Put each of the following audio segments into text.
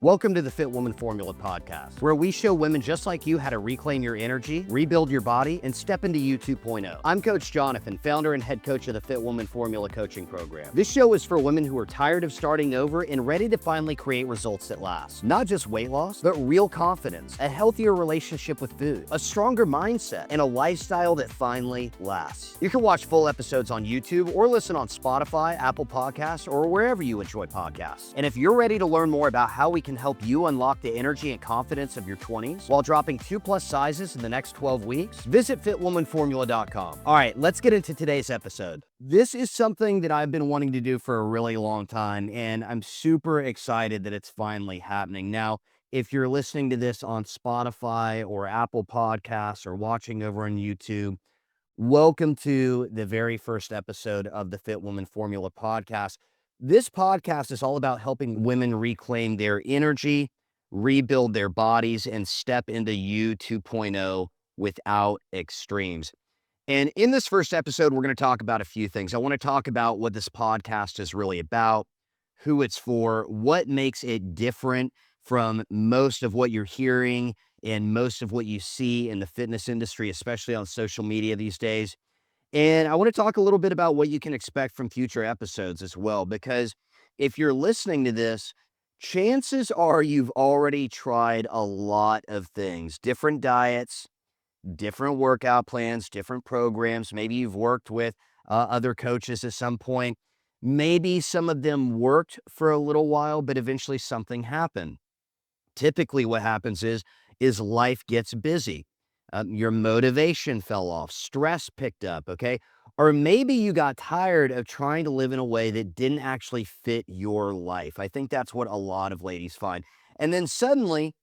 Welcome to the Fit Woman Formula podcast, where we show women just like you how to reclaim your energy, rebuild your body, and step into you 2.0. I'm Coach Jonathan, founder and head coach of the Fit Woman Formula coaching program. This show is for women who are tired of starting over and ready to finally create results that last. Not just weight loss, but real confidence, a healthier relationship with food, a stronger mindset, and a lifestyle that finally lasts. You can watch full episodes on YouTube or listen on Spotify, Apple Podcasts, or wherever you enjoy podcasts. And if you're ready to learn more about how we can help you unlock the energy and confidence of your 20s while dropping 2+ sizes in the next 12 weeks, visit fitwomanformula.com. All right, let's get into today's episode. This is something that I've been wanting to do for a really long time, and I'm super excited that it's finally happening. Now, if you're listening to this on Spotify or Apple Podcasts or watching over on YouTube, welcome to the very first episode of the Fit Woman Formula podcast. This podcast is all about helping women reclaim their energy, rebuild their bodies, and step into you 2.0 without extremes. And in this first episode, we're going to talk about a few things. I want to talk about what this podcast is really about, who it's for, what makes it different from most of what you're hearing and most of what you see in the fitness industry, especially on social media these days. And I want to talk a little bit about what you can expect from future episodes as well, because if you're listening to this, chances are you've already tried a lot of things, different diets, different workout plans, different programs. Maybe you've worked with other coaches at some point. Maybe some of them worked for a little while, but eventually something happened. Typically what happens is life gets busy. Your motivation fell off, stress picked up, okay? Or maybe you got tired of trying to live in a way that didn't actually fit your life. I think that's what a lot of ladies find. And then suddenly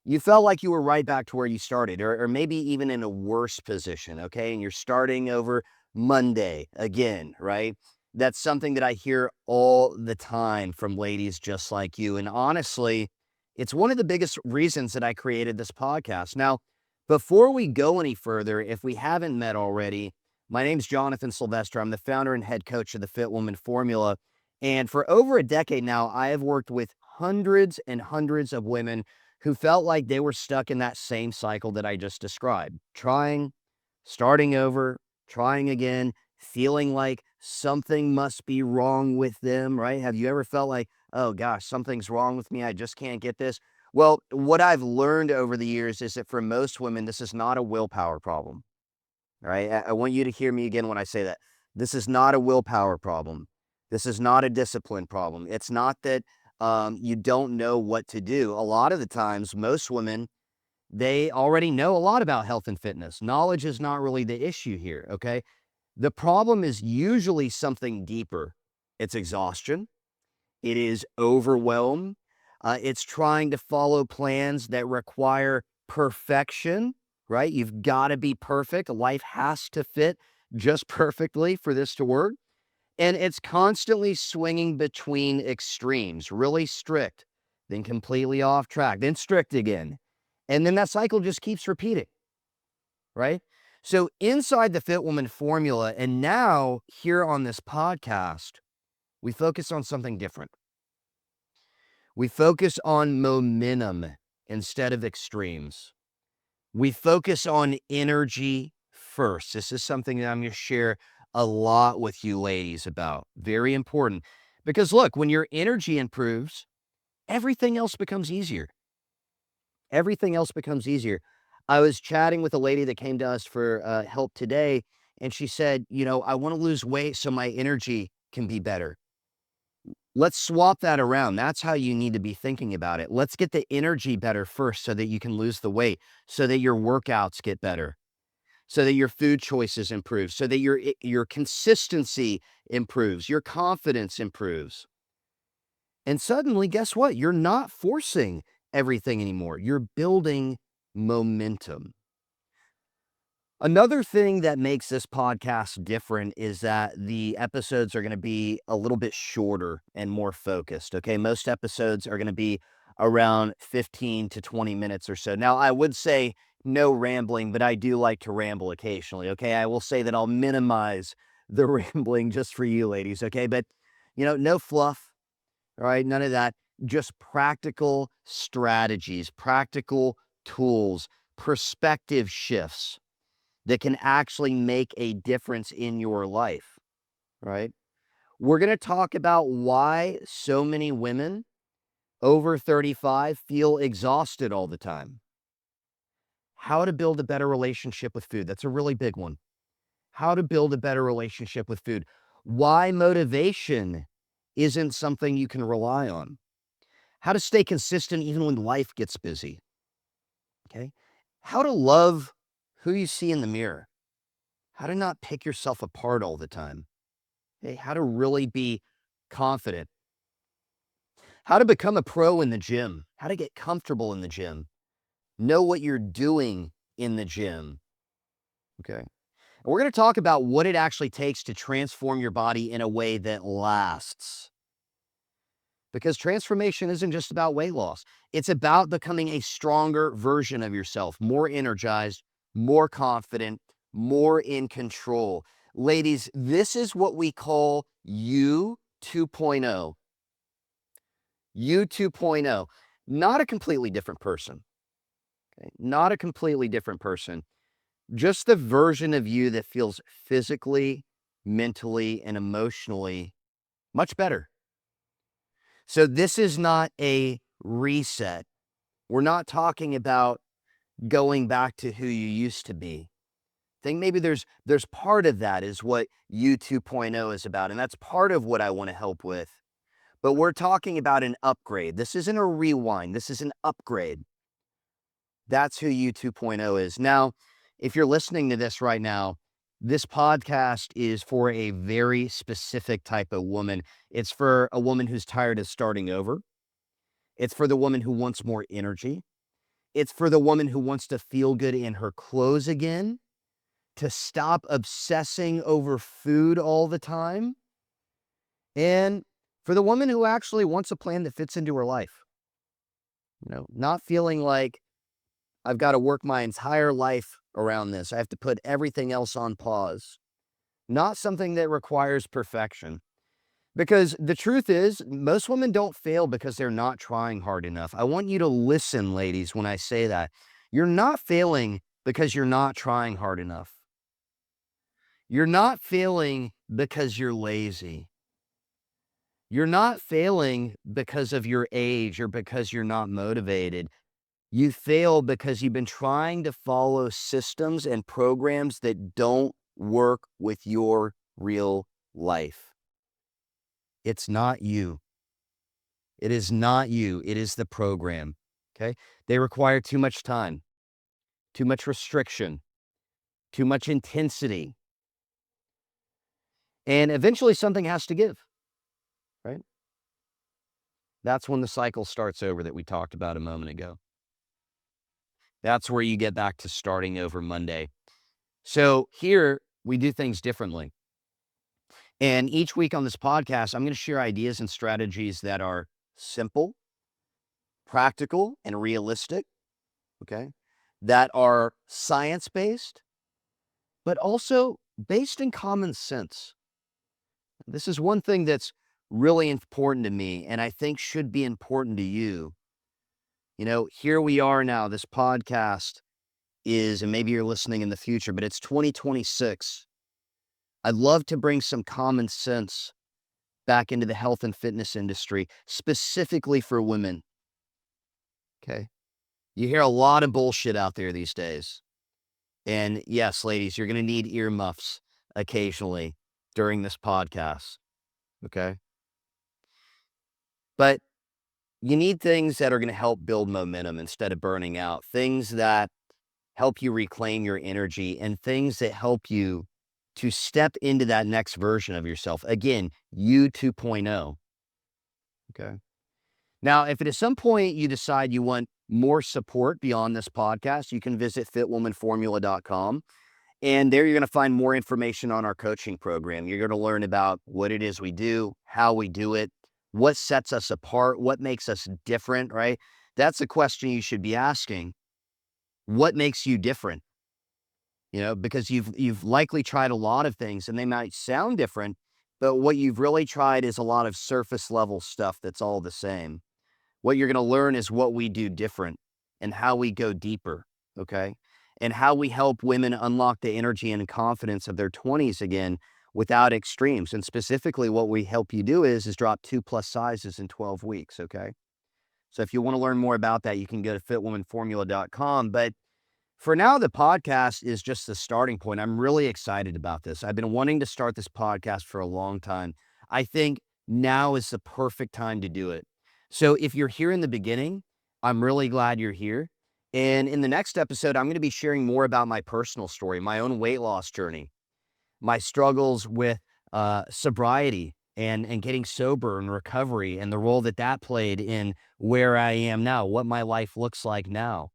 you felt like you were right back to where you started, or maybe even in a worse position, okay? And you're starting over Monday again, right? That's something that I hear all the time from ladies just like you. And honestly, it's one of the biggest reasons that I created this podcast. Now, before we go any further, if we haven't met already, my name's Jonathan Sylvester. I'm the founder and head coach of the Fit Woman Formula. And for over a decade now, I have worked with hundreds and hundreds of women who felt like they were stuck in that same cycle that I just described. Trying, starting over, trying again, feeling like something must be wrong with them, right? Have you ever felt like, oh gosh, something's wrong with me, I just can't get this? Well, what I've learned over the years is that for most women, this is not a willpower problem, right? I want you to hear me again when I say that. This is not a willpower problem. This is not a discipline problem. It's not that you don't know what to do. A lot of the times, most women, they already know a lot about health and fitness. Knowledge is not really the issue here, okay? The problem is usually something deeper. It's exhaustion. It is overwhelm. It's trying to follow plans that require perfection, right? You've got to be perfect. Life has to fit just perfectly for this to work. And it's constantly swinging between extremes, really strict, then completely off track, then strict again. And then that cycle just keeps repeating, right? So inside the Fit Woman Formula, and now here on this podcast, we focus on something different. We focus on momentum instead of extremes. We focus on energy first. This is something that I'm going to share a lot with you ladies about. Very important. Because look, when your energy improves, everything else becomes easier. Everything else becomes easier. I was chatting with a lady that came to us for help today, and she said, I want to lose weight so my energy can be better. Let's swap that around. That's how you need to be thinking about it. Let's get the energy better first so that you can lose the weight, so that your workouts get better, so that your food choices improve, so that your consistency improves, your confidence improves. And suddenly, guess what? You're not forcing everything anymore. You're building momentum. Another thing that makes this podcast different is that the episodes are going to be a little bit shorter and more focused. Okay. Most episodes are going to be around 15 to 20 minutes or so. Now, I would say no rambling, but I do like to ramble occasionally. Okay. I will say that I'll minimize the rambling just for you ladies. Okay. But, no fluff. All right. None of that. just practical strategies, practical tools, perspective shifts that can actually make a difference in your life, right? We're going to talk about why so many women over 35 feel exhausted all the time. How to build a better relationship with food. That's a really big one. How to build a better relationship with food. Why motivation isn't something you can rely on. How to stay consistent even when life gets busy. Okay. How to love who you see in the mirror. How to not pick yourself apart all the time. Okay. How to really be confident. How to become a pro in the gym. How to get comfortable in the gym. Know what you're doing in the gym. Okay. And we're going to talk about what it actually takes to transform your body in a way that lasts. Because transformation isn't just about weight loss. It's about becoming a stronger version of yourself, more energized, more confident, more in control. Ladies, this is what we call you 2.0. You 2.0. Not a completely different person. Okay? Not a completely different person. Just the version of you that feels physically, mentally, and emotionally much better. So this is not a reset. We're not talking about going back to who you used to be. I think maybe there's part of that is what you 2.0 is about, and that's part of what I want to help with. But we're talking about an upgrade. This isn't a rewind. This is an upgrade. That's who you 2.0 is. Now, if you're listening to this right now, this podcast is for a very specific type of woman. It's for a woman who's tired of starting over. It's for the woman who wants more energy. It's for the woman who wants to feel good in her clothes again, to stop obsessing over food all the time, and for the woman who actually wants a plan that fits into her life. Not feeling like I've got to work my entire life around this. I have to put everything else on pause. Not something that requires perfection. Because the truth is, most women don't fail because they're not trying hard enough. I want you to listen, ladies, when I say that. You're not failing because you're not trying hard enough. You're not failing because you're lazy. You're not failing because of your age or because you're not motivated. You fail because you've been trying to follow systems and programs that don't work with your real life. It's not you. It is not you. It is the program. Okay. They require too much time, too much restriction, too much intensity. And eventually something has to give, right? That's when the cycle starts over that we talked about a moment ago. That's where you get back to starting over Monday. So here we do things differently. And each week on this podcast, I'm going to share ideas and strategies that are simple, practical, and realistic. Okay. That are science-based, but also based in common sense. This is one thing that's really important to me and I think should be important to you. Here we are now. This podcast is, and maybe you're listening in the future, but it's 2026. I'd love to bring some common sense back into the health and fitness industry, specifically for women. Okay. You hear a lot of bullshit out there these days. And yes, ladies, you're going to need earmuffs occasionally during this podcast. Okay. But you need things that are going to help build momentum instead of burning out, things that help you reclaim your energy, and things that help you to step into that next version of yourself. Again, you 2.0. Okay. Now, if at some point you decide you want more support beyond this podcast, you can visit fitwomanformula.com. And there you're going to find more information on our coaching program. You're going to learn about what it is we do, how we do it, what sets us apart, what makes us different, right? That's a question you should be asking. What makes you different? Because you've likely tried a lot of things and they might sound different, but what you've really tried is a lot of surface level stuff that's all the same. What you're going to learn is what we do different and how we go deeper, okay? And how we help women unlock the energy and confidence of their 20s again without extremes. And specifically, what we help you do is drop 2+ sizes in 12 weeks, okay? So if you want to learn more about that, you can go to fitwomanformula.com. But for now, the podcast is just the starting point. I'm really excited about this. I've been wanting to start this podcast for a long time. I think now is the perfect time to do it. So if you're here in the beginning, I'm really glad you're here. And in the next episode, I'm going to be sharing more about my personal story, my own weight loss journey, my struggles with sobriety and getting sober and recovery and the role that that played in where I am now, what my life looks like now,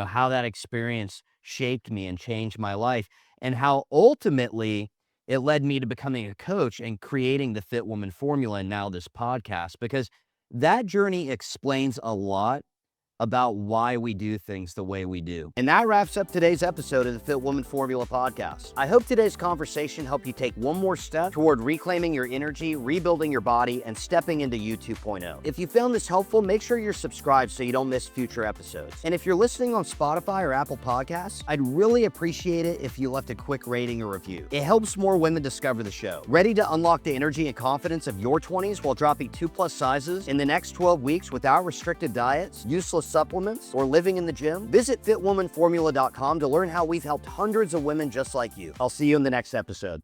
how that experience shaped me and changed my life, and how ultimately it led me to becoming a coach and creating the Fit Woman Formula and now this podcast, because that journey explains a lot about why we do things the way we do. And that wraps up today's episode of the Fit Woman Formula podcast. I hope today's conversation helped you take one more step toward reclaiming your energy, rebuilding your body, and stepping into you 2.0. If you found this helpful, make sure you're subscribed so you don't miss future episodes. And if you're listening on Spotify or Apple Podcasts, I'd really appreciate it if you left a quick rating or review. It helps more women discover the show. Ready to unlock the energy and confidence of your 20s while dropping 2+ sizes in the next 12 weeks without restricted diets, useless supplements, or living in the gym? Visit fitwomanformula.com to learn how we've helped hundreds of women just like you. I'll see you in the next episode.